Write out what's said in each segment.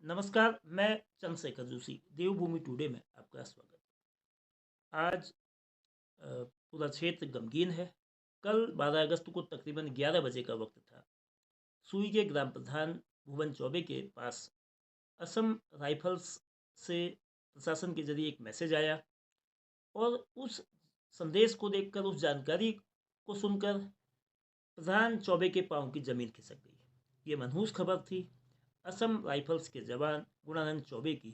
नमस्कार, मैं चंद्रशेखर जोशी, देवभूमि टुडे में आपका स्वागत। आज पूरा क्षेत्र गमगीन है। कल 12 अगस्त को तकरीबन 11 बजे का वक्त था। सुई के ग्राम प्रधान भुवन चौबे के पास असम राइफल्स से प्रशासन के जरिए एक मैसेज आया और उस संदेश को देखकर, उस जानकारी को सुनकर प्रधान चौबे के पांव की जमीन खिसक गई। ये मनहूस खबर थी। असम राइफल्स के जवान गुणानंद चौबे की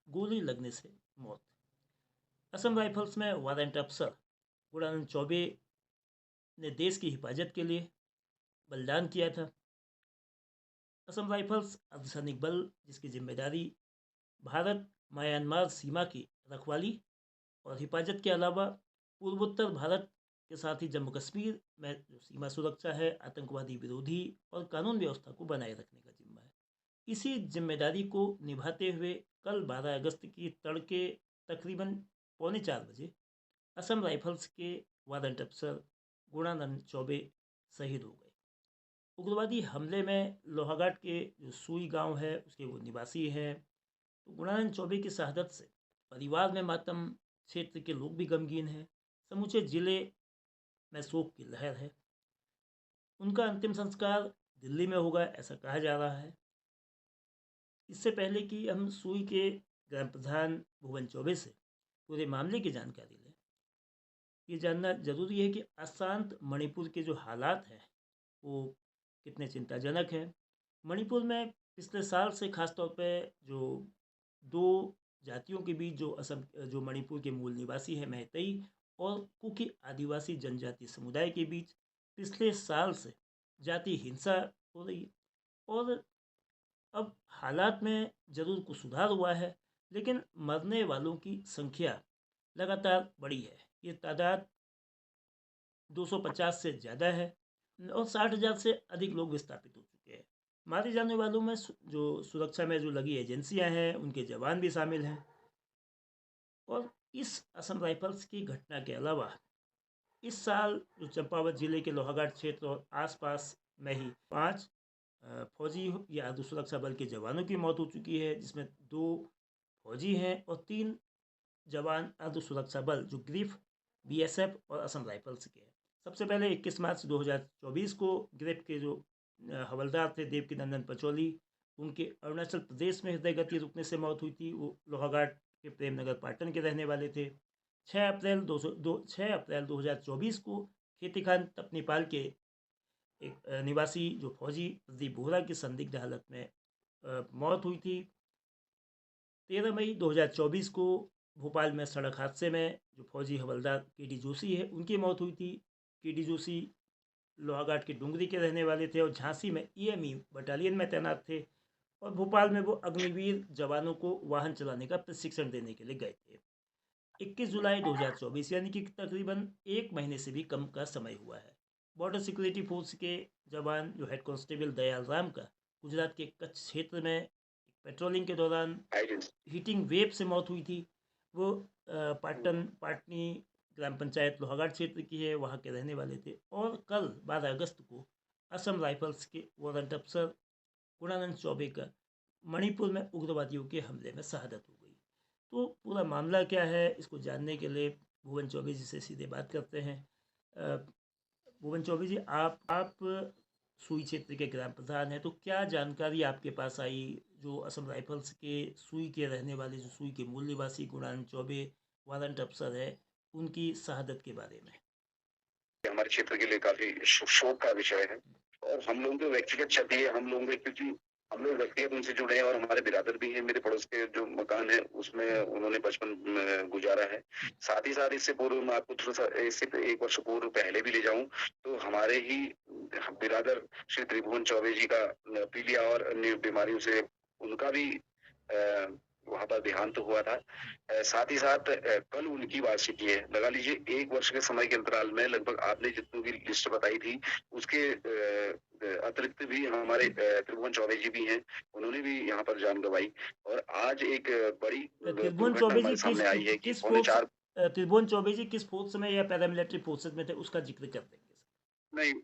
गोली लगने से मौत। असम राइफल्स में वारंट अफसर गुणानंद चौबे ने देश की हिफाजत के लिए बलिदान किया था। असम राइफल्स अर्धसैनिक बल, जिसकी जिम्मेदारी भारत म्यांमार सीमा की रखवाली और हिफाजत के अलावा पूर्वोत्तर भारत के साथ ही जम्मू कश्मीर में जो सीमा सुरक्षा है, आतंकवादी विरोधी और कानून व्यवस्था को बनाए रखने का जिम्मा है। इसी जिम्मेदारी को निभाते हुए कल 12 अगस्त की तड़के तकरीबन 3:45 बजे असम राइफल्स के वारंट अफसर गुणानंद चौबे शहीद हो गए। उग्रवादी हमले में लोहाघाट के जो सुई गांव है उसके वो निवासी हैं। तो गुणानंद चौबे की शहादत से परिवार में मातम, क्षेत्र के लोग भी गमगीन हैं, समूचे जिले में शोक की लहर है। उनका अंतिम संस्कार दिल्ली में होगा, ऐसा कहा जा रहा है। इससे पहले कि हम सुई के ग्राम प्रधान भुवन चौबे से पूरे मामले की जानकारी लें, ये जानना जरूरी है कि अशांत मणिपुर के जो हालात हैं वो कितने चिंताजनक हैं। मणिपुर में पिछले साल से खासतौर पे जो दो जातियों के बीच, जो असम जो मणिपुर के मूल निवासी हैं मैतेई और कुकी आदिवासी जनजाति समुदाय के बीच पिछले साल से जाति हिंसा हो रही है। और अब हालात में ज़रूर कुछ सुधार हुआ है, लेकिन मरने वालों की संख्या लगातार बढ़ी है। ये तादाद 250 से ज़्यादा है और 60,000 से अधिक लोग विस्थापित हो चुके हैं। मारे जाने वालों में जो सुरक्षा में जो लगी एजेंसियां हैं, उनके जवान भी शामिल हैं। और इस असम राइफल्स की घटना के अलावा इस साल जो चंपावत जिले के लोहाघाट क्षेत्र और आसपास में ही 5 फौजी या अर्ध सुरक्षा बल के जवानों की मौत हो चुकी है, जिसमें 2 फौजी हैं और 3 जवान अर्ध सुरक्षा बल जो ग्रिफ, बीएसएफ और असम राइफल्स के हैं। सबसे पहले 21 मार्च 2024 को ग्रिफ के जो हवलदार थे देवकी नंदन पचौली, उनके अरुणाचल प्रदेश में हृदय गति रुकने से मौत हुई थी। वो लोहाघाट के प्रेमनगर पाटन के रहने वाले थे। 6 अप्रैल 2024 को खेती खान तपनीपाल के एक निवासी जो फौजी प्रदीप बोहरा की संदिग्ध हालत में मौत हुई थी। 13 मई 2024 को भोपाल में सड़क हादसे में जो फौजी हवलदार के डी जोशी है उनकी मौत हुई थी। के डी जोशी लोहाघाट के डुंगरी के रहने वाले थे और झांसी में ईएमई बटालियन में तैनात थे और भोपाल में वो अग्निवीर जवानों को वाहन चलाने का प्रशिक्षण देने के लिए गए थे। 21 जुलाई 2024 यानी कि तकरीबन 1 महीने से भी कम का समय हुआ है। बॉर्डर सिक्योरिटी फोर्स के जवान जो हेड कांस्टेबल दयाल राम का गुजरात के कच्छ क्षेत्र में पेट्रोलिंग के दौरान हीटिंग वेव से मौत हुई थी। वो पाटनी ग्राम पंचायत लोहाघाट क्षेत्र की है, वहाँ के रहने वाले थे। और कल 12 अगस्त को असम राइफल्स के वारंट अफसर गुणानंद चौबे का मणिपुर में उग्रवादियों के हमले में शहादत हो गई। तो पूरा मामला क्या है, इसको जानने के लिए भुवन चौबे जी से सीधे बात करते हैं। भुवन चौबे जी, आप सुई क्षेत्र के ग्राम प्रधान हैं, तो क्या जानकारी आपके पास आई जो असम राइफल्स के सुई के रहने वाले, जो सुई के मूल निवासी गुणानंद चौबे वारंट अफसर है, उनकी शहादत के बारे में? हमारे क्षेत्र के लिए काफी शोक का विषय है और हम लोगों को व्यक्तिगत क्षति है। हम लोगों में, क्योंकि हम लोग व्यक्तिगत उनसे जुड़े हैं और हमारे बिरादर भी हैं। मेरे पड़ोस के जो मकान है उसमें उन्होंने बचपन गुजारा है। साथ ही साथ इससे पूर्व मैं आपको थोड़ा सा इससे 1 वर्ष पूर्व पहले भी ले जाऊं तो हमारे ही बिरादर श्री त्रिभुवन चौबे जी का पीलिया और अन्य बीमारियों से उनका भी वहां पर देहांत हुआ था। साथ ही साथ कल उनकी वार्षिकी है। लगा लीजिए 1 वर्ष के समय के अंतराल में लगभग आपने जितनी भी लिस्ट बताई थी उसके अतिरिक्त भी हमारे त्रिभुवन चौबे जी भी हैं। उन्होंने भी यहाँ पर जान गंवाई और आज एक बड़ी त्रिभुवन दुर्घटना चौबे जी हमारे सामने आई है कि किस पौने फोर्स 4 त्रिभुवन चौबे जी किस फोर्स में या पैरामिलिट्री फोर्सेज में थे, उसका जिक्र कर देंगे? नहीं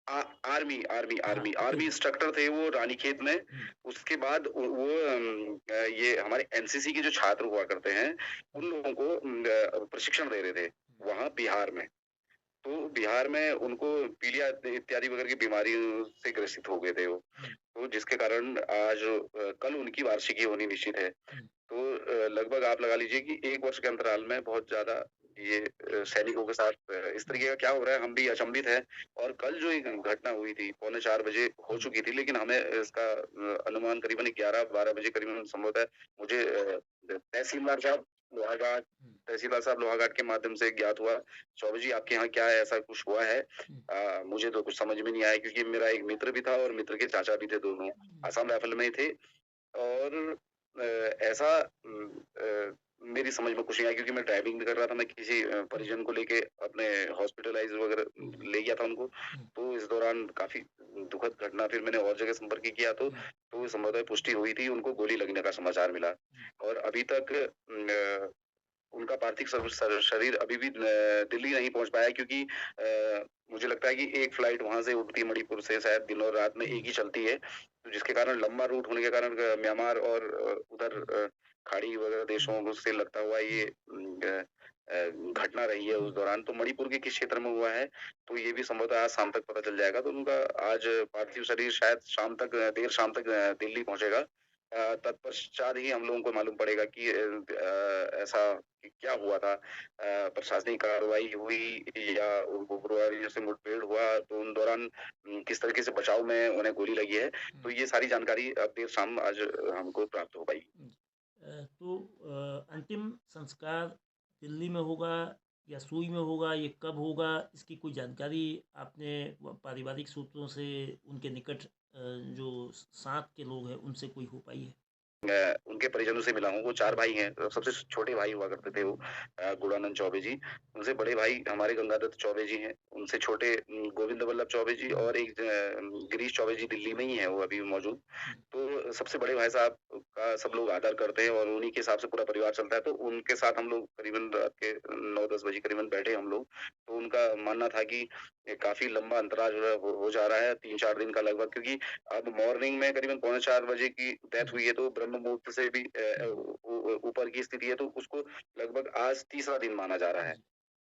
आर्मी आर्मी हाँ, आर्मी ओके आर्मी जी। इंस्ट्रक्टर थे वो रानीखेत में। हुँ, उसके बाद वो ये हमारे एनसीसी के जो छात्र हुआ करते हैं, हुँ, उन लोगों को प्रशिक्षण दे रहे थे, हुँ, वहाँ बिहार में। तो बिहार में उनको पीलिया इत्यादि वगैरह की बीमारियों से ग्रसित हो गए थे वो। हुँ, तो जिसके कारण आज कल उनकी वार्षिकी होनी निश्चित है। हुँ, तो लगभग आप लगा लीजिए कि 1 वर्ष के अंतराल में बहुत ज़्यादा ये सैनिकों के साथ इस हुँ, तरीके का क्या हो रहा है, हम भी अचंभित हैं। और कल जो एक घटना हुई थी, पौने 4 बजे हो हुँ, चुकी थी, लेकिन हमें इसका अनुमान करीबन 11-12 बजे करीबन संभवतः मुझे तहसीलदार साहब लोहाघाट हुँ, तहसीलदार साहब लोहाघाट के माध्यम से ज्ञात हुआ, "चौबे जी आपके यहाँ क्या है, ऐसा कुछ हुआ है?" हुँ, मुझे तो कुछ समझ में नहीं आया क्योंकि मेरा एक मित्र भी था और मित्र के चाचा भी थे दोनों, हुँ, आसाम राइफल में ही थे। और ऐसा मेरी समझ में कुछ नहीं आया क्योंकि मैं ड्राइविंग भी कर रहा था, मैं किसी हुँ, परिजन को लेके अपने हॉस्पिटलाइज़ वगैरह हुँ, ले गया था उनको। हुँ, तो इस दौरान काफ़ी दुखद घटना, फिर मैंने और जगह संपर्क किया हुँ, तो संभवतः पुष्टि हुई थी, उनको गोली लगने का समाचार मिला। हुँ, और अभी तक उनका पार्थिव शरीर अभी भी दिल्ली नहीं पहुँच पाया क्योंकि मुझे लगता है कि एक फ्लाइट वहाँ से उड़ती मणिपुर से शायद दिन और रात में हुँ, एक ही चलती है। तो जिसके कारण लंबा रूट होने के कारण म्यांमार और उधर हुँ, खाड़ी वगैरह हुँ, देशों से लगता हुआ ये हुँ, घटना रही है हुँ, उस दौरान। तो मणिपुर के किस क्षेत्र में हुआ है, तो ये भी संभवतः आज शाम तक पता चल जाएगा। तो उनका आज पार्थिव शरीर शायद शाम तक देर शाम तक दिल्ली पहुँचेगा। तत्पश्चात ही हम लोगों को मालूम पड़ेगा कि ऐसा कि क्या हुआ था। प्रशासनिक कार्रवाई हुई या उग्रवादियों से मुठभेड़ हुआ, तो उन दौरान किस तरीके से बचाव में उन्हें गोली लगी है। तो हुँ, ये सारी जानकारी अब देर शाम आज हमको प्राप्त हो पाई। जी। तो अंतिम संस्कार दिल्ली में होगा या सुई में होगा, ये कब होगा, इसकी कोई जानकारी आपने पारिवारिक सूत्रों से, उनके निकट जो साथ के लोग हैं, उनसे कोई हो पाई है? मैं उनके परिजनों से मिला हूँ, वो 4 भाई हैं। सबसे छोटे भाई हुआ करते थे वो गुणानंद चौबे जी। उनसे बड़े भाई हमारे गंगादत्त चौबे जी हैं। उनसे छोटे गोविंद वल्लभ चौबे जी हुँ, और एक गिरीश चौबे जी दिल्ली में ही हैं वो अभी मौजूद। हुँ, तो सबसे बड़े भाई साहब का सब लोग आदर करते हैं और उन्हीं के हिसाब से पूरा परिवार चलता है। तो उनके साथ हम लोग करीबन रात के 9-10 बजे करीबन बैठे हम लोग। तो उनका मानना था कि ये काफ़ी लंबा अंतराल जो है हो जा रहा है, 3-4 दिन का लगभग, क्योंकि अब मॉर्निंग में करीबन पौने 4 बजे की डेथ हुँ, हुई है, तो ब्रह्म मुहूर्त से भी हुँ, ऊपर की स्थिति है, तो उसको लगभग आज तीसरा दिन माना जा रहा है। जी,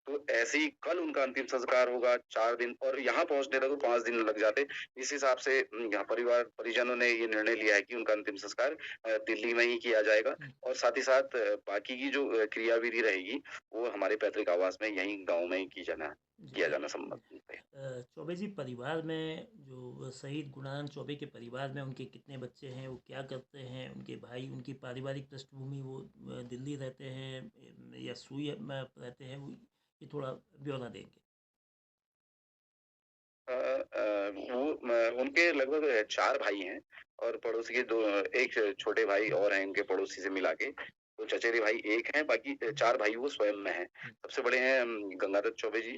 तो ऐसे ही कल उनका अंतिम संस्कार होगा 4 दिन, और यहाँ पहुँचने तक तो 5 दिन लग जाते। इस हिसाब से यहाँ परिवार परिजनों ने ये निर्णय लिया है कि उनका अंतिम संस्कार दिल्ली में ही किया जाएगा। हुँ, और साथ ही साथ बाकी की जो क्रियाविधि रहेगी, वो हमारे पैतृक आवास में यहीं गाँव में ही जी। किया जाना संभव है। चौबे जी, परिवार में जो शहीद गुणानंद चौबे के परिवार में उनके कितने बच्चे हैं, वो क्या करते हैं, उनके भाई, उनकी पारिवारिक पृष्ठभूमि, वो दिल्ली रहते हैं या सुई में रहते हैं, वो ये थोड़ा ब्यौरा देंगे? वो उनके लगभग 4 भाई हैं और पड़ोसी के 2 एक छोटे भाई और हैं उनके पड़ोसी से मिला के। तो चचेरे भाई 1 हैं, बाकी 4 भाई वो स्वयं में हैं। हुँ, सबसे बड़े हैं गंगादत्त चौबे जी,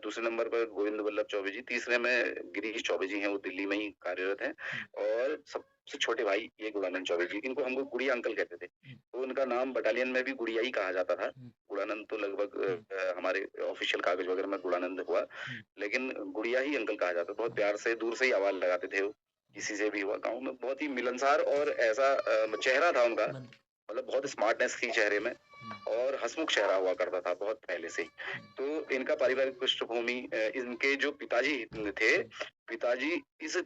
दूसरे नंबर पर गोविंद वल्लभ चौबे जी, तीसरे में गिरीश चौबे जी हैं, वो दिल्ली में ही कार्यरत हैं। हुँ, और सबसे छोटे भाई ये गुणानंद चौबे जी, इनको हम लोग गुड़िया अंकल कहते थे। हुँ, तो उनका नाम बटालियन में भी गुड़िया ही कहा जाता था। हुँ, गुणानंद तो लगभग हुँ, हमारे ऑफिशियल कागज वगैरह में गुणानंद हुआ। हुँ, लेकिन गुड़िया ही अंकल कहा जाता, बहुत हुँ, प्यार से दूर से ही आवाज़ लगाते थे वो। हुँ, किसी से भी हुआ गाँव में, बहुत ही मिलनसार और ऐसा चेहरा था उनका, बंद मतलब बहुत स्मार्टनेस थी चेहरे में हुँ, और हँसमुख चेहरा हुआ करता था बहुत पहले से ही। हुँ, तो इनका पारिवारिक पृष्ठभूमि इनके जो पिताजी थे, हुँ, पिताजी इस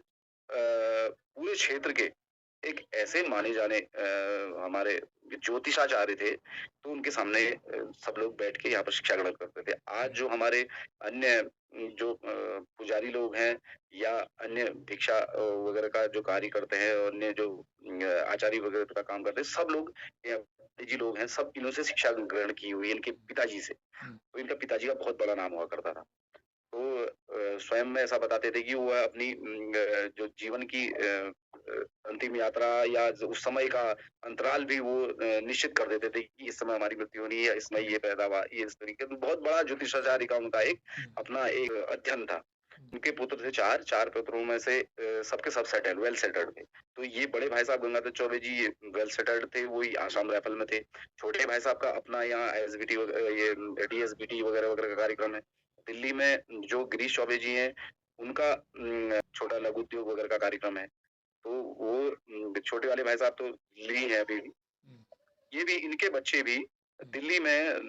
पूरे क्षेत्र के एक ऐसे माने जाने हमारे ज्योतिषाचार्य थे, तो उनके सामने सब लोग बैठ के यहाँ पर शिक्षा ग्रहण करते थे। आज हुँ, जो हमारे अन्य जो पुजारी लोग हैं या अन्य भिक्षा वगैरह का जो कार्य करते हैं और अन्य जो आचार्य वगैरह का काम करते हैं, सब लोग जी लोग हैं, सब इन्हों से शिक्षा ग्रहण की हुई है, इनके पिताजी से। हुँ, तो इनका पिताजी का बहुत बड़ा नाम हुआ करता था। तो स्वयं में ऐसा बताते थे कि वो अपनी जो जीवन की अंतिम यात्रा या जो उस समय का अंतराल भी वो निश्चित कर देते थे कि इस समय हमारी मृत्यु होनी है, इस समय हुँ, ये पैदावार ये इस तरीके से बहुत बड़ा ज्योतिषाचार्य का उनका एक हुँ, अपना एक अध्ययन था। हुँ, उनके पुत्र थे 4, 4 पुत्रों में से सबके सब सेटल्ड वेल सेटल्ड थे। तो ये बड़े भाई साहब गंगाधर चौबे जी वेल सेटल्ड थे, वही आसाम राइफल में थे। छोटे भाई साहब का अपना यहाँ एसबीटी ये डीएसबीटी वगैरह-वगैरह का कार्यक्रम है। दिल्ली में जो गिरीश चौबे जी हैं, उनका छोटा लघु उद्योग वगैरह का कार्यक्रम है। तो वो छोटे वाले भाई साहब तो दिल्ली हैं अभी भी। हुँ, ये भी इनके बच्चे भी हुँ, दिल्ली में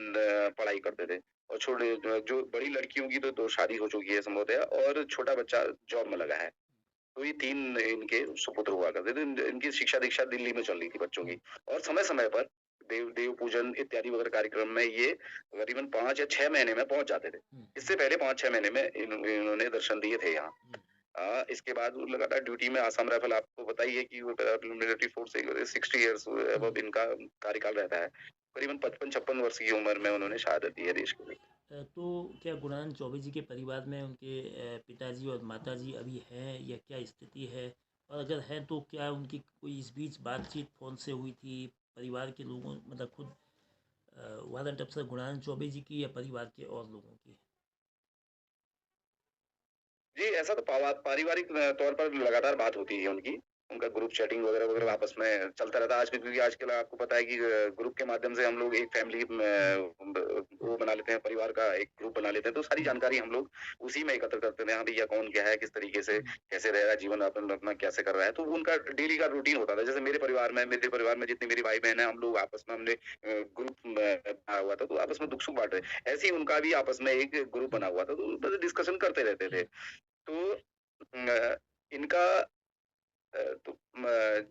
पढ़ाई करते थे और छोटे जो बड़ी लड़कियों की तो 2 शादी हो चुकी है संभवतः और छोटा बच्चा जॉब में लगा है। तो ये 3 इनके सुपुत्र हुआ करते थे। इनकी शिक्षा-दीक्षा दिल्ली में चल रही थी बच्चों की हुँ, और समय-समय पर देव देव पूजन इत्यादि वगैरह कार्यक्रम में ये करीबन 5 या 6 महीने में पहुँच जाते थे। हुँ, इससे पहले 5-6 महीने में इन्होंने दर्शन दिए थे यहाँ। हुँ, इसके बाद वो लगातार ड्यूटी में असम राइफल आपको पता ही है कि वो मिलिट्री फोर्स 60 इयर्स हुँ। अबव इनका कार्यकाल रहता है। करीबन 55-56 वर्ष की उम्र में उन्होंने शहादत दी है देश के लिए। तो क्या गुरुनानक चौबे जी के परिवार में उनके पिताजी और माताजी अभी हैं या क्या स्थिति है? और अगर हैं तो क्या उनकी कोई इस बीच बातचीत फ़ोन से हुई थी परिवार के लोगों मतलब खुद वालंट अफसर गुरुनानक चौबे जी की या परिवार के और लोगों की? जी, ऐसा तो पारिवारिक तौर पर लगातार बात होती है उनकी। उनका ग्रुप चैटिंग वगैरह हुँ, आपस में चलता रहता है आज भी क्योंकि आजकल आपको पता है कि ग्रुप के माध्यम से हम लोग एक फैमिली हुँ, में हुँ, वो बना लेते हैं, परिवार का एक ग्रुप बना लेते हैं, तो सारी हुँ, जानकारी हम लोग उसी में एकत्र करते हैं। हाँ, भैया कौन क्या है, किस तरीके से हुँ, कैसे रह रहा है, जीवन यापन अपना कैसे कर रहा है, तो वो उनका डेली का रूटीन होता था। जैसे मेरे परिवार में जितनी मेरी भाई-बहन हैं, हम लोग आपस में हमने ग्रुप बनाया हुआ था, तो आपस में दुख-सुख बाँट रहे। ऐसे ही उनका भी आपस में एक ग्रुप हुँ, बना हुआ था, तो बस डिस्कशन करते रहते थे। हुँ, तो इनका तो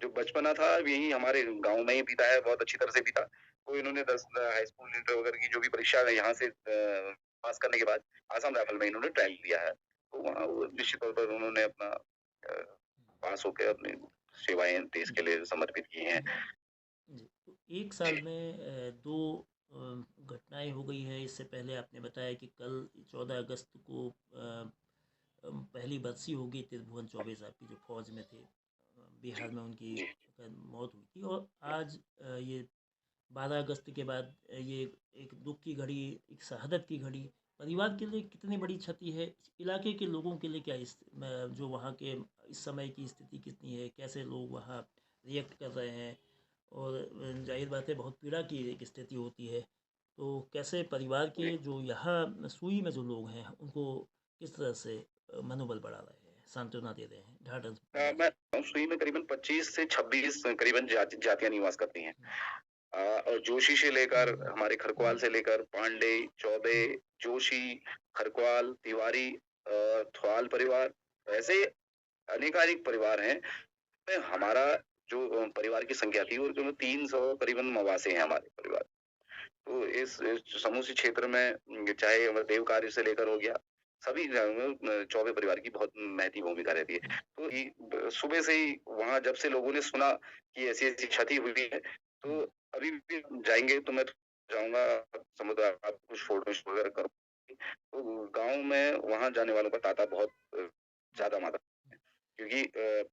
जो बचपना था यही हमारे गाँव में ही बीता है, बहुत अच्छी तरह से बीता। तो इन्होंने 10 हाई स्कूल, इंटर वगैरह की जो भी परीक्षा है यहाँ से पास करने के बाद आसाम राइफल में इन्होंने ट्रायल दिया है। तो वहाँ वो निश्चित तौर पर उन्होंने अपना पास होके अपनी सेवाएँ देश के जी, लिए समर्पित की हैं। जी। जी, तो 1 जी, साल में 2 घटनाएँ हो गई हैं। इससे पहले आपने बताया कि कल 14 अगस्त को पहली बरसी होगी त्रिभुवन चौबे साहब की जो फ़ौज में थे। जी, बिहार में उनकी जी, मौत हुई थी और आज ये 12 अगस्त के बाद ये एक दुःख की घड़ी, एक शहादत की घड़ी परिवार के लिए कितनी बड़ी क्षति है? इस इलाके के लोगों के लिए क्या इस जो वहाँ के इस समय की स्थिति कितनी है? कैसे लोग वहाँ रिएक्ट कर रहे हैं? और ज़ाहिर बात है बहुत पीड़ा की एक स्थिति होती है। तो कैसे परिवार जी। के जो यहाँ सुई में जो लोग हैं उनको किस तरह से मनोबल बढ़ा रहे हैं, सांत्वना दे रहे हैं, ढाढ़स बंधा रहे मैं सुई में करीबन 25 से 26 करीबन जातियाँ निवास करती हैं। हैं? और जोशी से लेकर हुँ, हुँ, हमारे खरकवाल हुँ, से लेकर पांडे, चौबे, हुँ, जोशी, खरकवाल, तिवारी थ्वाल परिवार ऐसे अनेकानेक परिवार हैं। में हमारा जो परिवार की संख्या थी वो जो 300 करीबन मवासे हैं हमारे परिवार। तो इस समूची क्षेत्र में चाहे देव कार्य से लेकर हो गया, सभी चौबे परिवार की बहुत महती भूमिका रहती है। हुँ, तो सुबह से ही वहाँ जब से लोगों ने सुना कि ऐसी-ऐसी क्षति हुई है, हुँ, तो अभी भी जाएँगे तो मैं जाऊँगा समुद्र आप कुछ फ़ोटो वगैरह करो। तो गाँव में वहाँ जाने वालों का ताँता बहुत ज़्यादा मात्रा क्योंकि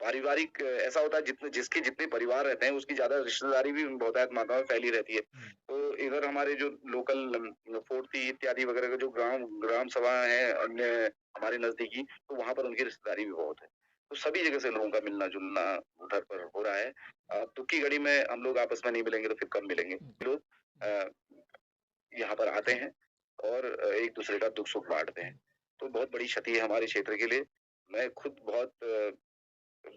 पारिवारिक ऐसा होता है जितने जिसके जितने परिवार रहते हैं उसकी ज़्यादा रिश्तेदारी भी बहुतायत मात्रा में फैली रहती है। हुँ, तो इधर हमारे जो लोकल फोर्टी इत्यादि वगैरह का जो ग्राम सभाएँ हैं अन्य हमारे नज़दीकी, तो वहाँ पर उनकी रिश्तेदारी भी बहुत है। तो सभी जगह से लोगों का मिलना-जुलना उधर पर हो रहा है। दुःख की घड़ी में हम लोग आपस में नहीं मिलेंगे तो फिर कब मिलेंगे? हुँ, लोग हुँ, अ, यहाँ पर आते जी, हैं और एक-दूसरे का दुःख-सुख बाँटते हैं। हुँ, तो बहुत बड़ी क्षति है हमारे क्षेत्र के लिए। मैं खुद बहुत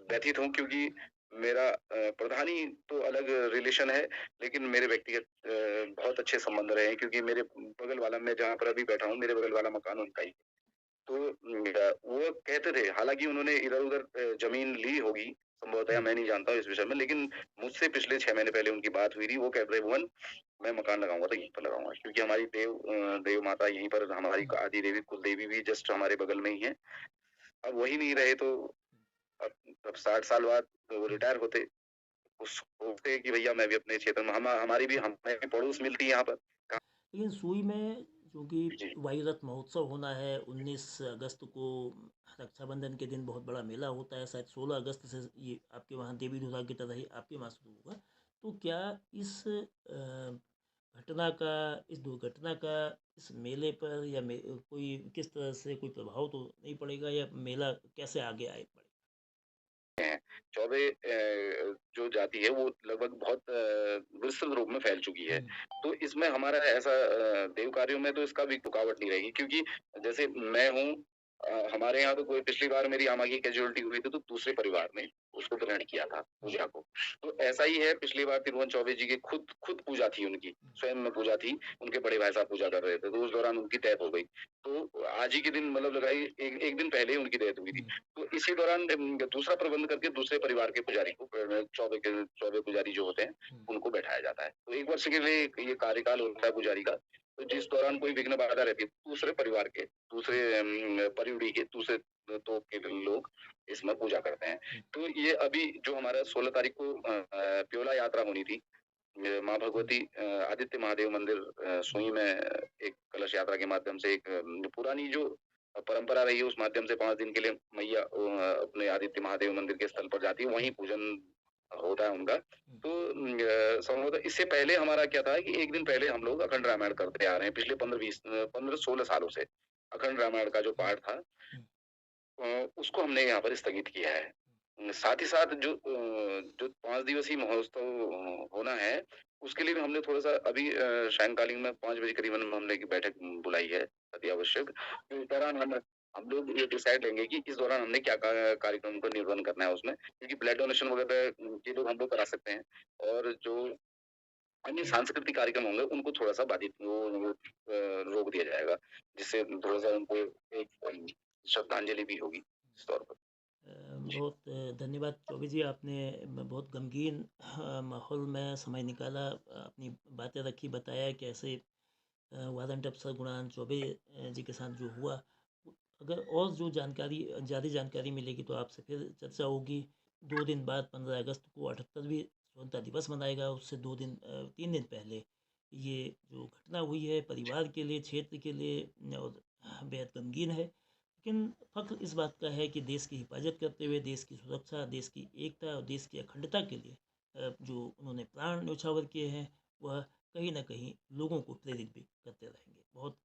व्यथित हूँ क्योंकि मेरा प्रधानी तो अलग रिलेशन है, लेकिन मेरे व्यक्तिगत बहुत अच्छे संबंध रहे हैं क्योंकि मेरे बगल वाला मैं जहाँ पर अभी बैठा हूँ, मेरे बगल वाला मकान उनका ही है। तो वो कहते थे, हालाँकि उन्होंने इधर-उधर ज़मीन ली होगी, संभवतः हुँ, मैं नहीं जानता हूँ इस विषय में, लेकिन मुझसे पिछले 6 महीने पहले उनकी बात हुई थी। वो कहते थे, "भुवन, मैं मकान लगाऊँगा तो यहीं पर लगाऊँगा।" क्योंकि हमारी देव माता यहीं पर हमारी हुँ, आदि देवी, कुल देवी भी जस्ट हमारे बगल में ही है। अब वही नहीं रहे तो अब अब 60 साल बाद वो हुँ। रिटायर होते, वो सोचते कि भैया मैं भी अपने क्षेत्र में हमारी भी हमें भी पड़ोस मिलती है यहाँ पर। कहाँ लेकिन सुई में चूँकि जी, वायु रथ महोत्सव होना है 19 अगस्त को रक्षाबंधन के दिन बहुत बड़ा मेला होता है शायद 16 अगस्त से ये आपके वहाँ देवी धुरा की तरह ही आपके वहाँ शुरू होगा। तो क्या इस घटना का इस दुर्घटना का इस मेले पर या कोई किस तरह से कोई प्रभाव तो नहीं पड़ेगा या मेला कैसे आगे आए बढ़े? हैं। चौबे जो जाति है वो लगभग बहुत विस्तृत रूप में फैल चुकी है। हुँ, तो इसमें हमारा ऐसा देव कार्यों में तो इसका भी रुकावट नहीं रहेगी क्योंकि जैसे मैं हूँ हमारे यहाँ तो कोई पिछली बार मेरी आमा की कैजुअलिटी हुई थी तो दूसरे परिवार ने उसको ग्रहण किया था पूजा को। तो ऐसा ही है पिछली बार तिरुवन चौबे जी की खुद खुद पूजा थी उनकी, स्वयं में पूजा थी, उनके बड़े भाई साहब पूजा कर रहे थे, तो उस दौरान उनकी डेथ हो गई। तो आज ही के दिन मतलब लगाइए एक एक दिन पहले ही उनकी डेथ हुई थी। तो इसी दौरान दूसरा प्रबंध करके दूसरे परिवार के पुजारी को चौबे पुजारी जो होते हैं, उनको बैठाया जाता है। तो 1 वर्ष के लिए ये कार्यकाल होता है पुजारी का। तो जिस दौरान कोई विघ्न बाधा रहती है, दूसरे परिवार के, दूसरे परिउड़ी के, दूसरे तोप के लोग इसमें पूजा करते हैं। तो ये अभी जो हमारा 16 तारीख को प्योला यात्रा होनी थी, माँ भगवती आदित्य महादेव मंदिर सुई में एक कलश यात्रा के माध्यम से एक पुरानी जो परंपरा रही है उस माध्यम से 5 दिन के लिए मैया अपने आदित्य महादेव मंदिर के स्थल पर जाती है, वहीं पूजन होता है उनका। तो संभवतः इससे पहले हमारा क्या था कि 1 दिन पहले हम लोग अखंड रामायण करते आ रहे हैं पिछले 15-16 सालों से। अखंड रामायण का जो पाठ था उसको हमने यहाँ पर स्थगित किया है। साथ ही साथ जो 5 दिवसीय महोत्सव होना है, उसके लिए भी हमने थोड़ा-सा अभी सायंकालीन में 5 बजे करीबन हमने एक बैठक बुलाई है, अति आवश्यक। तो इस दौरान हम लोग ये डिसाइड लेंगे कि इस दौरान हमने क्या कार्यक्रम का निर्वहन करना है उसमें, क्योंकि ब्लड डोनेशन वगैरह ये लोग हम लोग करा सकते हैं और जो अन्य सांस्कृतिक कार्यक्रम होंगे, उनको थोड़ा-सा बाधित रोक दिया जाएगा, जिससे थोड़ा-सा उनको एक श्रद्धांजलि भी होगी इस तौर पर। जी। बहुत धन्यवाद चौबे जी, आपने बहुत गमगीन माहौल में समय निकाला, अपनी बातें रखी, बताया कैसे वादन टप गुणान चौबे जी के साथ जो हुआ। अगर और जो जानकारी ज़्यादा जानकारी मिलेगी तो आपसे फिर चर्चा होगी। 2 दिन बाद 15 अगस्त को 78वीं स्वतंत्रता दिवस मनाएगा। उससे 2 दिन 3 दिन पहले ये जो घटना हुई है परिवार के लिए, क्षेत्र के लिए और बेहद गमगीन है। लेकिन फ़ख्र इस बात का है कि देश की हिफाजत करते हुए, देश की सुरक्षा, देश की एकता और देश की अखंडता के लिए जो उन्होंने प्राण न्यौछावर किए हैं, वह कहीं न कहीं लोगों को प्रेरित भी करते रहेंगे। बहुत